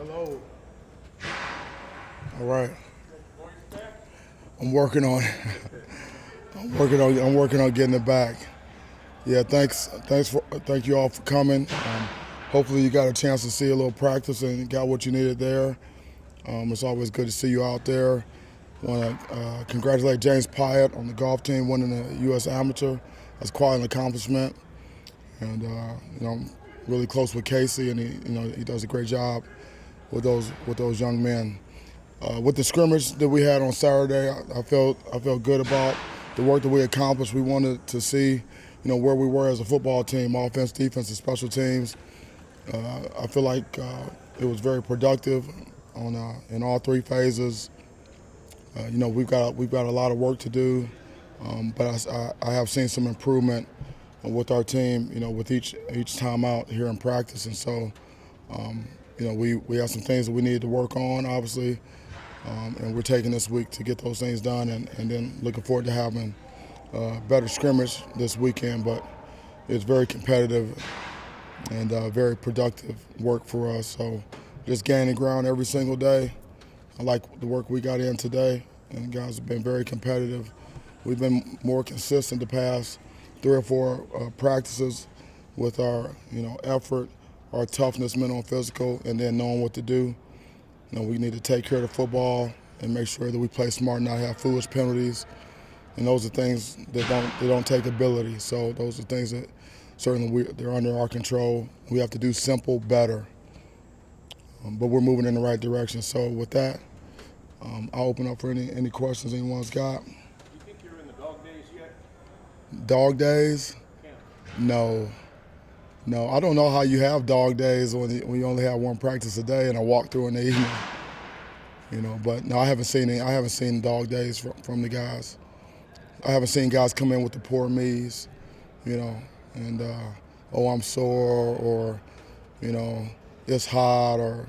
Hello. All right. I'm working on it. I'm working on getting it back. Yeah, thank you all for coming. Hopefully you got a chance to see a little practice and got what you needed there. It's always good to see you out there. Want to congratulate James Pyatt on the golf team winning the U.S. Amateur. That's quite an accomplishment. And I'm really close with Casey, and he does a great job with those young men. With the scrimmage that we had on Saturday, I felt good about the work that we accomplished. We wanted to see, where we were as a football team, offense, defense, and special teams. I feel like it was very productive in all three phases. We've got a lot of work to do, but I have seen some improvement with our team. With each time out here in practice, and so we have some things that we need to work on, obviously. And we're taking this week to get those things done, and then looking forward to having better scrimmage this weekend. But it's very competitive and very productive work for us. So just gaining ground every single day. I like the work we got in today, and guys have been very competitive. We've been more consistent the past 3 or 4 practices with our effort, our toughness, mental and physical, and then knowing what to do. We need to take care of the football and make sure that we play smart and not have foolish penalties. And those are things that don't take ability. So those are things that certainly they're under our control. We have to do simple better. But we're moving in the right direction. So with that, I'll open up for any questions anyone's got. Do you think you're in the dog days yet? Dog days? Yeah. No, I don't know how you have dog days when you only have one practice a day and I walk through in the evening. But no, I haven't seen dog days from the guys. I haven't seen guys come in with the poor me's, and I'm sore, or it's hot, or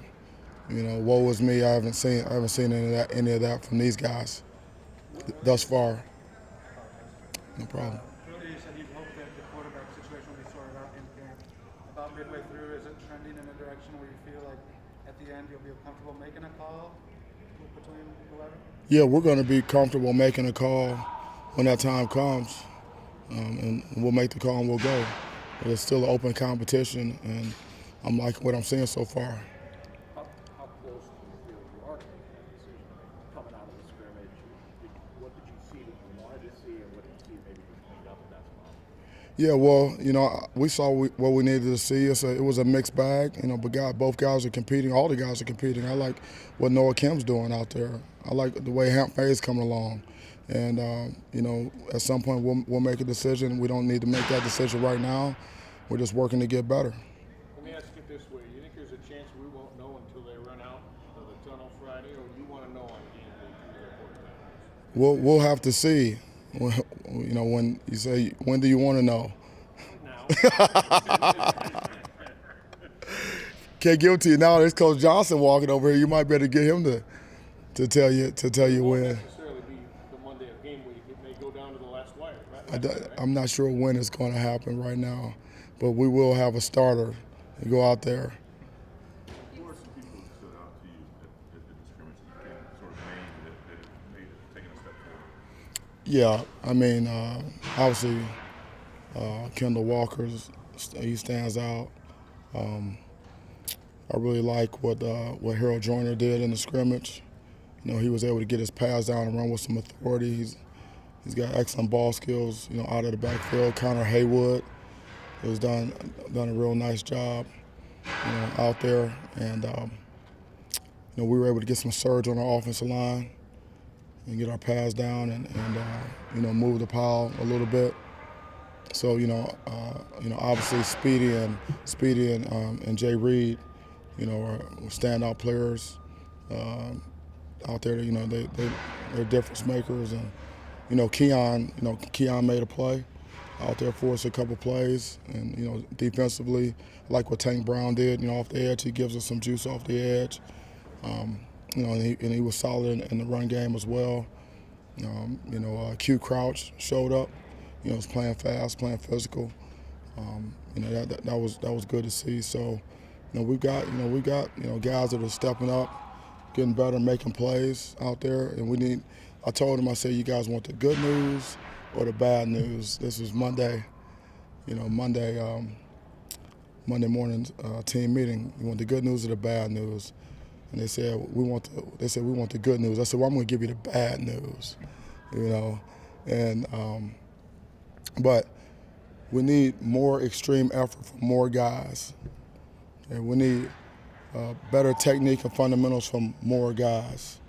woe is me. I haven't seen any of that from these guys thus far. No problem. Earlier you said you hoped that the quarterback situation would be sorted out in camp. About midway through, is it trending in a direction where you feel like at the end you'll be comfortable making a call between 11? Yeah, we're going to be comfortable making a call when that time comes, and we'll make the call and we'll go. But it's still an open competition, and I'm liking what I'm seeing so far. How close do you feel you are to making that decision? Coming out of the scrimmage, what did you see that you wanted to see, and what did you see maybe you cleaned up at that spot? Yeah, well, we saw what we needed to see. It was a mixed bag, but both guys are competing. All the guys are competing. I like what Noah Kim's doing out there. I like the way Hamp Faye's coming along. And, at some point we'll make a decision. We don't need to make that decision right now. We're just working to get better. Let me ask it this way. You think there's a chance we won't know until they run out of the tunnel Friday, or do you want to know on game day Tuesday, We'll have to see. When you say, when do you want to know? Now. Can't give it to you now. There's Coach Johnson walking over here. You might better get him to tell you when. Necessarily be the Monday of game week. It may go down to the last wire. Right? I'm not sure when it's going to happen right now, but we will have a starter and go out there. Who are some people that stood out to you at the scrimmage that you can sort of name that made it taking a step forward? Yeah, I mean, obviously, Kendall Walker, he stands out. I really like what Harold Joyner did in the scrimmage. He was able to get his pass down and run with some authority. He's got excellent ball skills, out of the backfield. Connor Haywood has done a real nice job, out there. And, we were able to get some surge on our offensive line and get our pass down and move the pile a little bit. So, obviously Speedy and Jay Reed, are standout players out there. They're difference makers, and Keon made a play out there for us, a couple plays, and defensively, I like what Tank Brown did. Off the edge, he gives us some juice off the edge. And he was solid in the run game as well. Q Crouch showed up. Was playing fast, playing physical. That was good to see. So, we got guys that are stepping up, getting better, making plays out there, and we need. I told them, I said, you guys want the good news or the bad news? This was Monday, Monday morning team meeting. You want the good news or the bad news? And they said we want the good news. I said, well, I'm going to give you the bad news, and but we need more extreme effort from more guys, and we need better technique and fundamentals from more guys.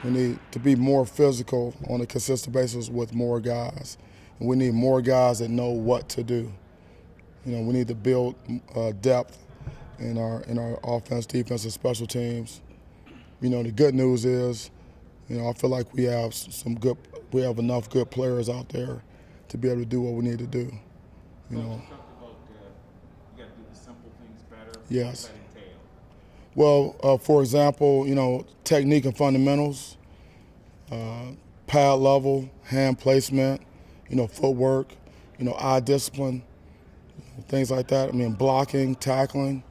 We need to be more physical on a consistent basis with more guys, and we need more guys that know what to do. We need to build depth in our offense, defense, and special teams. The good news is, I feel like we have enough good players out there to be able to do what we need to do. You talked about you got to do the simple things better. Yes. What does that entail? Well, for example, technique and fundamentals, pad level, hand placement, footwork, eye discipline, things like that. Blocking, tackling,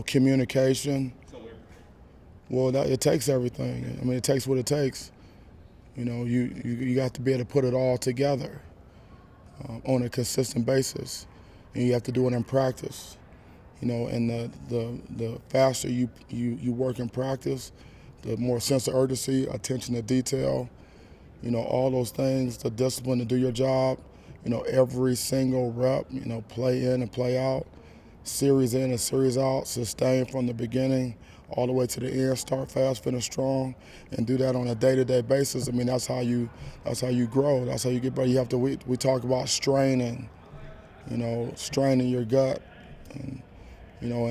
communication. So Well, it takes everything. It takes what it takes. You got to be able to put it all together on a consistent basis, and you have to do it in practice. And the faster you work in practice, the more sense of urgency, attention to detail, all those things, the discipline to do your job, every single rep, play in and play out, series in and series out, sustain from the beginning all the way to the end, start fast, finish strong, and do that on a day-to-day basis. That's how you grow. That's how you get better. You have to. We talk about straining, straining your gut, and how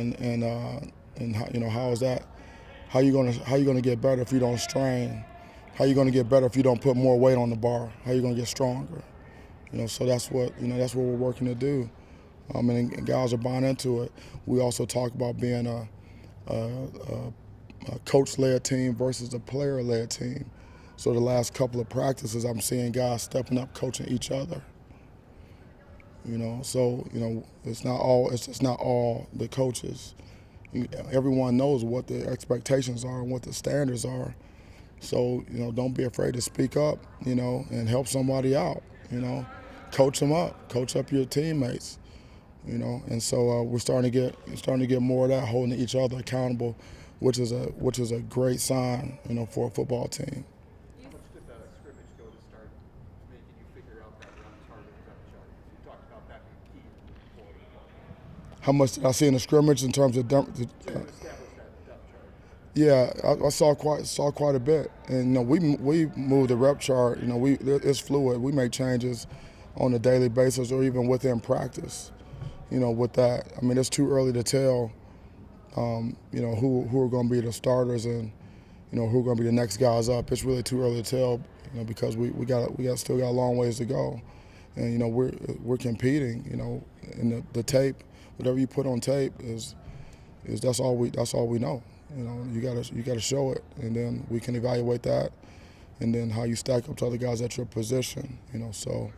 is that? How you gonna get better if you don't strain? How you gonna get better if you don't put more weight on the bar? How you gonna get stronger? So that's what we're working to do, and guys are buying into it. We also talk about being a coach-led team versus a player-led team. So the last couple of practices, I'm seeing guys stepping up, coaching each other. So it's just not all the coaches. Everyone knows what the expectations are and what the standards are. So don't be afraid to speak up, and help somebody out. Coach them up, coach up your teammates. And so we're starting to get more of that, holding each other accountable, which is a great sign, for a football team. How much did the scrimmage go to start making you figure out that run target depth chart? You talked about that being key moving forward. How much did I see in the scrimmage in terms of To establish that depth chart. Yeah, I saw quite a bit, and we moved the rep chart. It's fluid. We make changes on a daily basis or even within practice. With that, it's too early to tell. Who are going to be the starters and who are going to be the next guys up. It's really too early to tell. Because we still got a long ways to go, and we're competing. And the tape, whatever you put on tape is that's all we know. You gotta show it, and then we can evaluate that, and then how you stack up to other guys at your position. So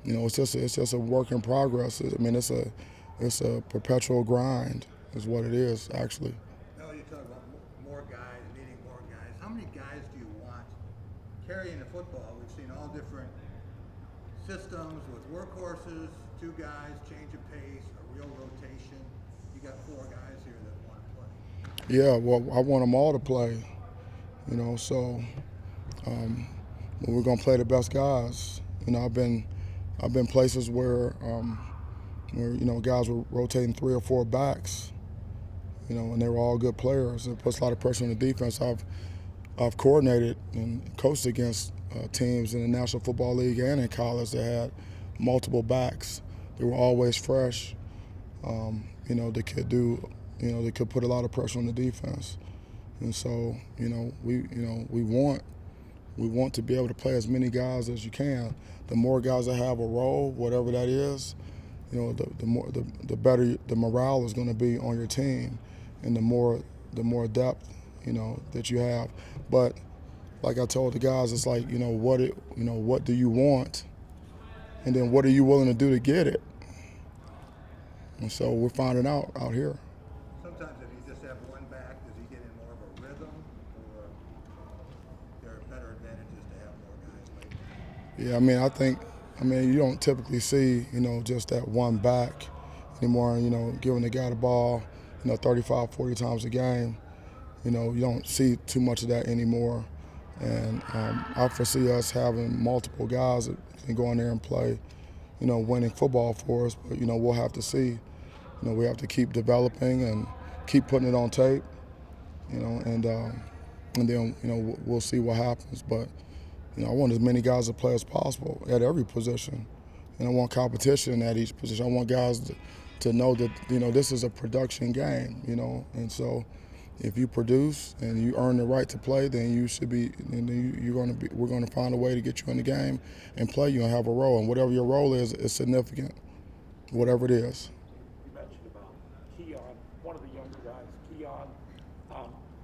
it's just a work in progress. It's a perpetual grind, is what it is actually. Mel, you talk about more guys, needing more guys. How many guys do you want carrying the football? We've seen all different systems with workhorses, 2 guys, change of pace, a real rotation. You got 4 guys here that want to play. Yeah, well, I want them all to play. So we're gonna play the best guys. I've been places where guys were rotating 3 or 4 backs, and they were all good players. It puts a lot of pressure on the defense. I've coordinated and coached against teams in the National Football League and in college that had multiple backs. They were always fresh. They could put a lot of pressure on the defense. And so, we want to be able to play as many guys as you can. The more guys that have a role, whatever that is, the better the morale is going to be on your team, and the more depth, that you have. But like I told the guys, it's like, what do you want, and then what are you willing to do to get it? And so we're finding out here. Sometimes if you just have one back, does he get in more of a rhythm, or there are better advantages to have more guys late? Yeah, I mean, you don't typically see, just that one back anymore, giving the guy the ball, 35, 40 times a game. You don't see too much of that anymore. And I foresee us having multiple guys that can go in there and play, winning football for us. But, we'll have to see. We have to keep developing and keep putting it on tape, and then, we'll see what happens. But, I want as many guys to play as possible at every position. And I want competition at each position. I want guys to know that, this is a production game, And so if you produce and you earn the right to play, then you should be, we're going to find a way to get you in the game and play you and have a role. And whatever your role is significant, whatever it is. You mentioned about Keon, one of the younger guys, Keon.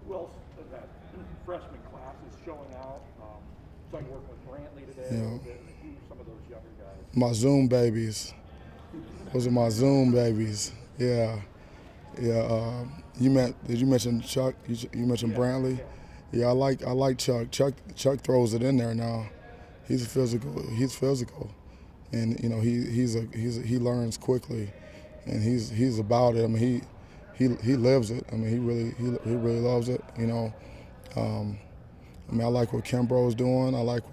Who else in that freshman class is showing out? So you're working with Brantley today. Yeah. Who are some of those younger guys? My Zoom babies. Those are my Zoom babies. Yeah. Yeah. Did you mention Chuck? You mentioned Brantley? Yeah, I like Chuck. Chuck throws it in there now. He's physical, and he learns quickly, and he's about it. I mean, he lives it. I mean, he really loves it. I like what Kimbrough's doing. I like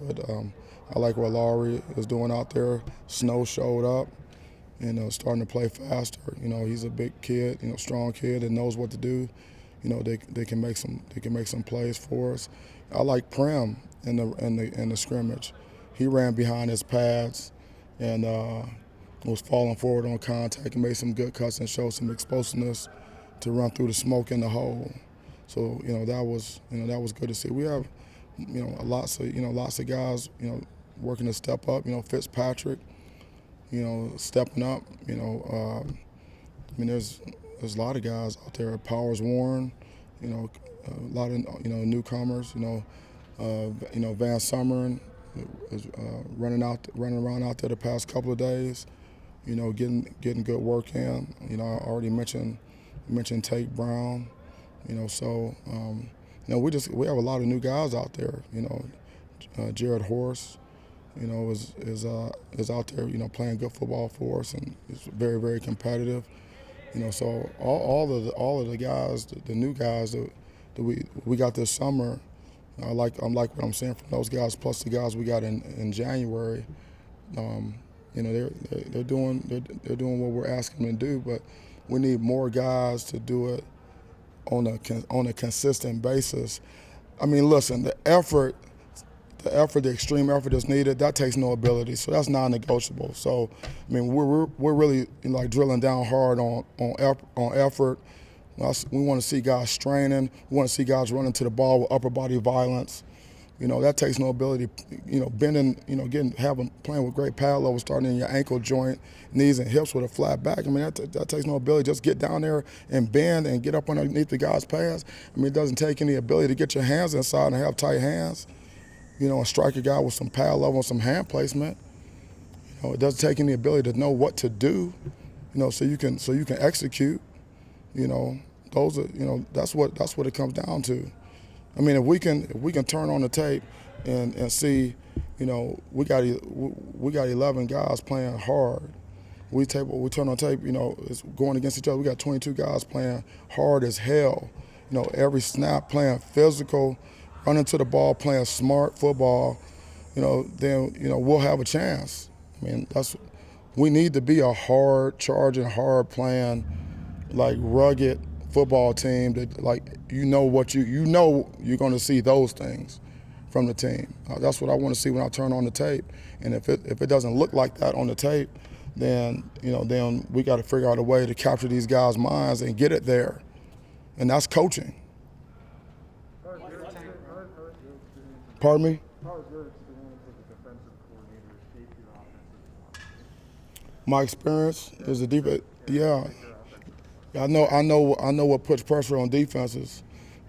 what Laurie is doing out there. Snow showed up, starting to play faster. He's a big kid, strong kid, and knows what to do. They can make some plays for us. I like Prem in the scrimmage. He ran behind his pads and was falling forward on contact and made some good cuts and showed some explosiveness to run through the smoke in the hole. So that was good to see. We have lots of guys working to step up. Fitzpatrick, stepping up. There's a lot of guys out there. Powers Warren, a lot of newcomers. Van Summeren is running around out there the past couple of days. Getting good work in. I already mentioned Tate Brown. We have a lot of new guys out there. Jared Horse, is out there, playing good football for us, and is very, very competitive. So all of the guys, the new guys that we got this summer, I like what I'm seeing from those guys, plus the guys we got in January. They're doing what we're asking them to do, but we need more guys to do it on a consistent basis. I mean, listen, the extreme effort that's needed, that takes no ability, so that's non-negotiable. So, I mean, we're really drilling down hard on effort. We want to see guys straining. We want to see guys running to the ball with upper body violence. That takes no ability. Bending, playing with great pad level, starting in your ankle joint, knees and hips with a flat back. I mean, that takes no ability. Just get down there and bend and get up underneath the guy's pads. I mean, it doesn't take any ability to get your hands inside and have tight hands. And strike a guy with some pad level and some hand placement. It doesn't take any ability to know what to do. So you can execute. Those are that's what it comes down to. I mean, if we can turn on the tape and see, we got 11 guys playing hard. We turn on tape, it's going against each other. We got 22 guys playing hard as hell. Every snap playing physical, running to the ball, playing smart football. Then we'll have a chance. I mean, we need to be a hard charging, hard playing, rugged football team that you're going to see those things from the team. That's what I want to see when I turn on the tape. And if it doesn't look like that on the tape, then we got to figure out a way to capture these guys' minds and get it there. And that's coaching. Pardon me? How has your experience as a defensive coordinator shaped your offensive philosophy? My experience as a defense, yeah. I know what puts pressure on defenses.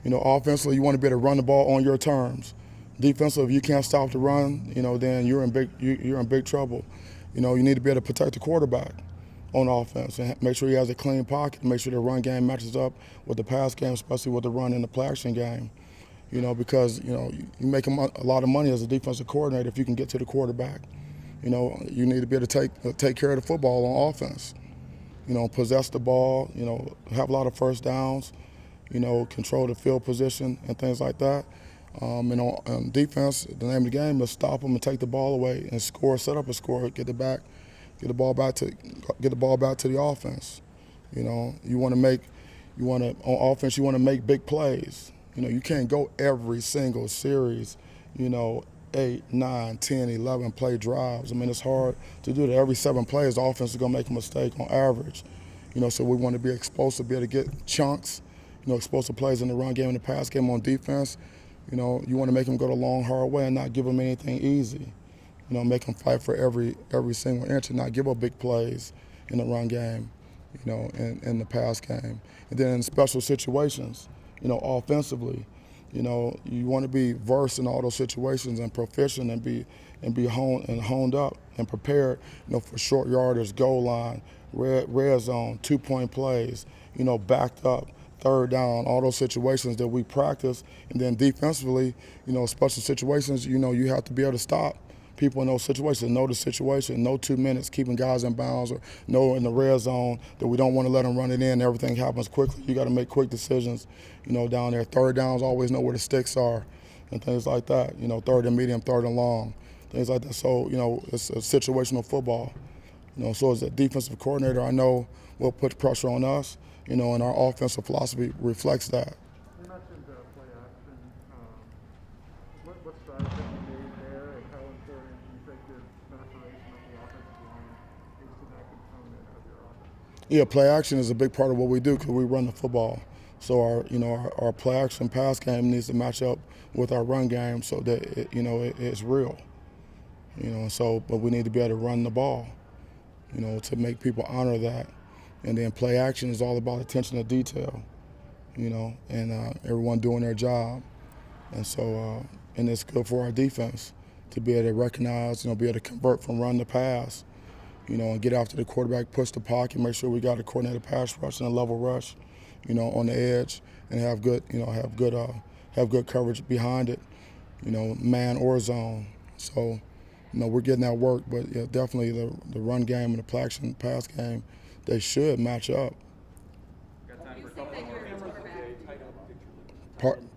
Offensively, you want to be able to run the ball on your terms. Defensively, if you can't stop the run, then you're in big trouble. You need to be able to protect the quarterback. on offense and make sure he has a clean pocket, make sure the run game matches up with the pass game, especially with the run and the play action game. Because you make a lot of money as a defensive coordinator if you can get to the quarterback. You need to be able to take care of the football on offense. Possess the ball. Have a lot of first downs. Control the field position and things like that. And on defense, the name of the game is stop them and take the ball away and score, set up a score, get the ball back to the offense. On offense you want to make big plays. You can't go every single series, 8, 9, 10, 11 play drives. It's hard to do that. Every 7 plays, the offense is going to make a mistake on average. So we want to be exposed to be able to get chunks, explosive plays in the run game and the pass game on defense. You want to make them go the long, hard way and not give them anything easy. Make them fight for every single inch and not give up big plays in the run game, in the pass game. And then in special situations, offensively, you want to be versed in all those situations and proficient and be honed up and prepared, for short yardage, goal line, red zone, 2-point plays, backed up, third down, all those situations that we practice. And then defensively, special situations, you have to be able to stop people in those situations, know the situation, know 2 minutes, keeping guys in bounds, or know in the red zone that we don't want to let them run it in. Everything happens quickly. You got to make quick decisions, down there. Third downs, always know where the sticks are and things like that. Third and medium, third and long, things like that. So, it's a situational football. So as a defensive coordinator, I know what puts pressure on us, and our offensive philosophy reflects that. You mentioned play action. What strides have you made there, and how important do you think your penetration of the offensive line is to that component of your offense? Yeah, play action is a big part of what we do because we run the football. So our play action pass game needs to match up with our run game so that it's real. But we need to be able to run the ball, to make people honor that. And then play action is all about attention to detail, and everyone doing their job. And so, and it's good for our defense to be able to recognize, be able to convert from run to pass, and get after the quarterback, push the pocket, make sure we got a coordinated pass rush and a level rush, on the edge, and have good coverage behind it, man or zone. So, we're getting that work, but yeah, definitely the run game and the play action pass game, they should match up.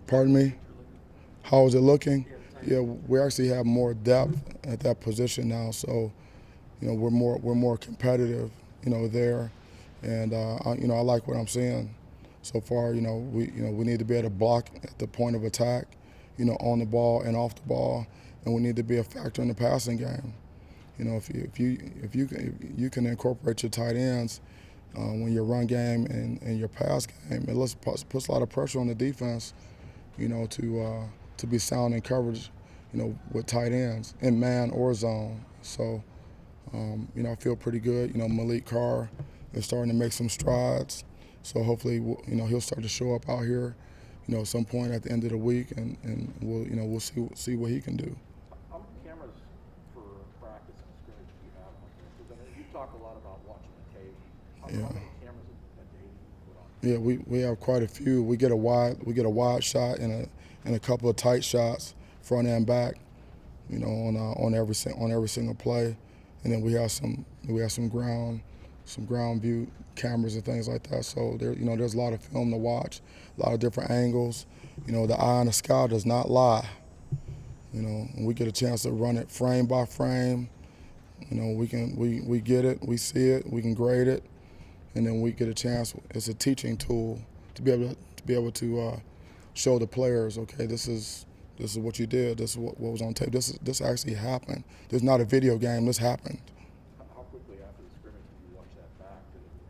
Pardon me? How is it looking? Yeah, we actually have more depth at that position now, so we're more competitive, there, and I like what I'm seeing so far. We need to be able to block at the point of attack, on the ball and off the ball, and we need to be a factor in the passing game. If you can incorporate your tight ends when your run game and your pass game, it puts a lot of pressure on the defense, to be sound in coverage, with tight ends in man or zone. So, I feel pretty good. Malik Carr is starting to make some strides. So hopefully, he'll start to show up out here, at some point at the end of the week, and we'll see what he can do. How many cameras for practice and scrimmage do you have? Because you talk a lot about watching the tape. How many cameras a day do you put on? Yeah, we have quite a few. We get a wide shot and a couple of tight shots, front and back, on every single play, and then we have some ground view cameras and things like that. So there's a lot of film to watch, a lot of different angles. The eye in the sky does not lie. And we get a chance to run it frame by frame. We get it, we see it, we can grade it, and then we get a chance. It's a teaching tool to be able to show the players, okay, this is what you did, this is what was on tape, this actually happened. There's not a video game, this happened. How quickly after the scrimmage do you watch that back?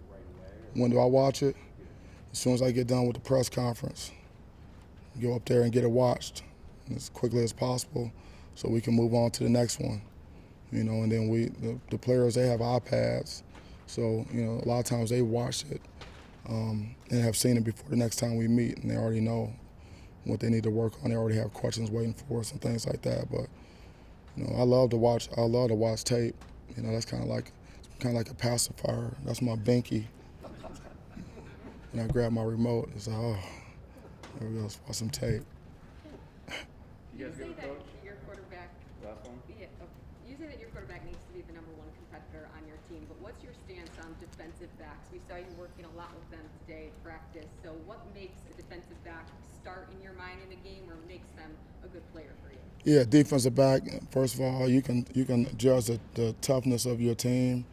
Right away? When do I watch it? As soon as I get done with the press conference. Go up there and get it watched as quickly as possible so we can move on to the next one. And then the players, they have iPads, so a lot of times they watch it and have seen it before the next time we meet, and they already know what they need to work on. They already have questions waiting for us and things like that. But I love to watch tape. That's kind of like kind of like a pacifier. That's my binky. And I grab my remote and say, oh, there we go, let's watch some tape. You say that your quarterback. Last one. Yeah. Okay. You say that your quarterback needs to be the #1 competitor on your team, but what's your stance on defensive backs? We saw you working a lot with them today at practice. So what makes a defensive back start in your mind in a game, or makes them a good player for you? Yeah, defensive back. First of all, you can judge the toughness of your team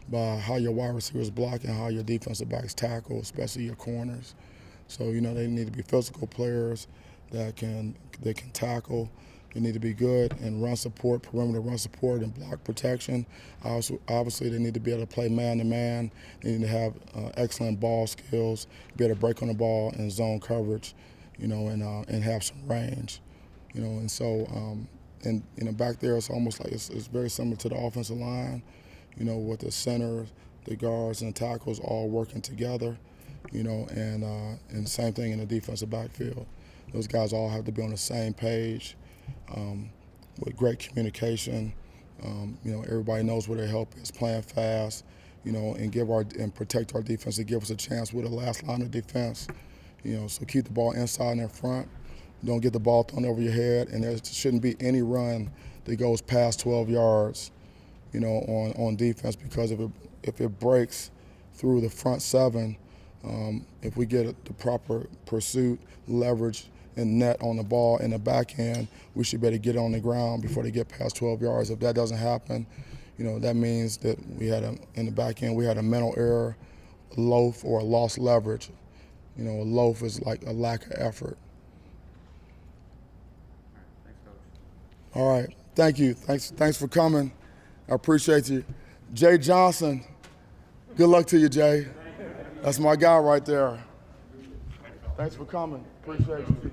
by how your wide receivers block and how your defensive backs tackle, especially your corners. So they need to be physical players that can tackle. They need to be good in run support, perimeter run support, and block protection. Also, obviously, they need to be able to play man-to-man. They need to have excellent ball skills, be able to break on the ball and zone coverage, and have some range. And so, back there, it's almost like it's very similar to the offensive line, with the centers, the guards, and the tackles all working together, and same thing in the defensive backfield. Those guys all have to be on the same page with great communication. Everybody knows where their help is, playing fast, and protect our defense to give us a chance with the last line of defense. So keep the ball inside and in front. Don't get the ball thrown over your head, and there shouldn't be any run that goes past 12 yards, on defense, because if it breaks through the front 7, if we get the proper pursuit, leverage, and net on the ball in the back end, we should be able to get it on the ground before they get past 12 yards. If that doesn't happen, that means that in the back end we had a mental error, a loaf, or a lost leverage. A loaf is like a lack of effort. Thanks, Coach. All right, thank you. Thanks for coming. I appreciate you. Jay Johnson, good luck to you, Jay. That's my guy right there. Thanks for coming. Appreciate you.